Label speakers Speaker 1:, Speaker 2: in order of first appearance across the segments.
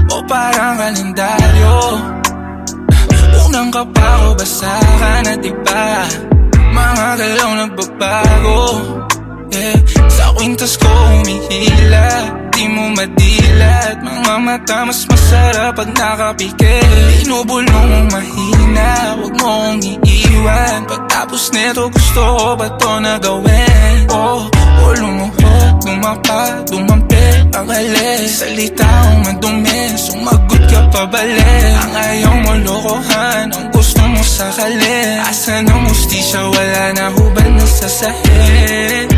Speaker 1: O parang kalendaryo, unang ka pa o basa ka na diba? Mga galaw nagbabago, sa kwintas ko humihila, di mo madilat. Mga mata mas masarap pag nakapikit. Inubulong mong mahina, wag mo kong iiwan. Pagtapos nito gusto ko ba to na gawin? O lumuhod, dumapa, dumampi, ang alis. Salita kong madumi, sumagot ka pabalik. Ang ayaw mo lokohan, ang gusto mo sakalin. Asan ang mustisya, wala na hubad na sasahid.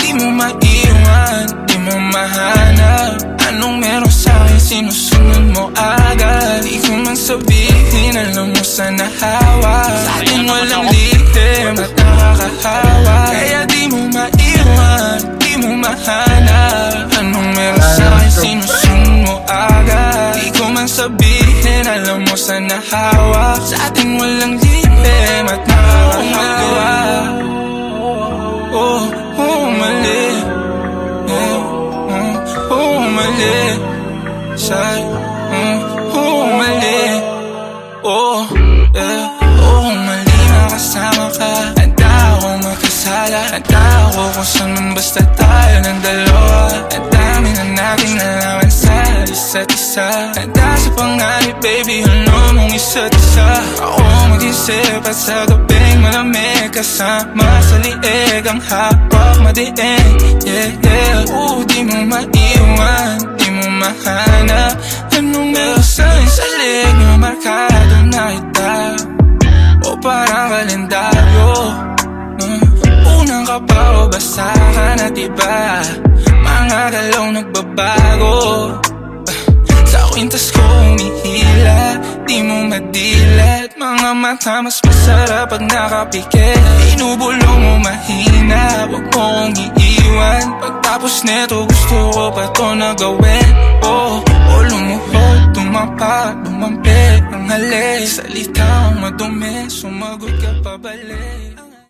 Speaker 1: Di mo maiwan, di mo mahanap. Anong meron sa'kin, sinusunod mo agad. Di ko man sabihin, alam mo sana hawak. Sa'kin walang lihim at nakakahawa. Kaya di mo maiwan, di mo mahanap. Anong meron sa'kin, sinusunod mo agad. Di ko man sabihin, alam mo sana hawak. Sa ating walang lihim at nakakahawa. Mali, mali sa'yo, mali, mali na kasama ka. Handa akong makasala, handa ako kung saan man basta tayo ng dalawa. Ang dami na nating nalaman sa isa't isa. Handa sa panganib, baby, alam mong isa't isa. Ako mag-isip at sa gabing malamig, kasama sa liig ang hapag madiin. Di mo maiwan, di mo mahanap. Anong meron sa'kin sa lig na markado na kita? O parang kalendaryo, unang ka pa o basa ka na diba? Mga galaw nagbabago, sa kwintas ko humihila, di mo madilat. Mga mata mas masarap pag nakapikit. Inubulong mo mahina, wag mo kong iiwan. Pagtapos neto gusto ko pa to na gawin. O lumuhod, tumapa, dumampi, ang halik. Salita kong madumi, sumagot ka pabalik.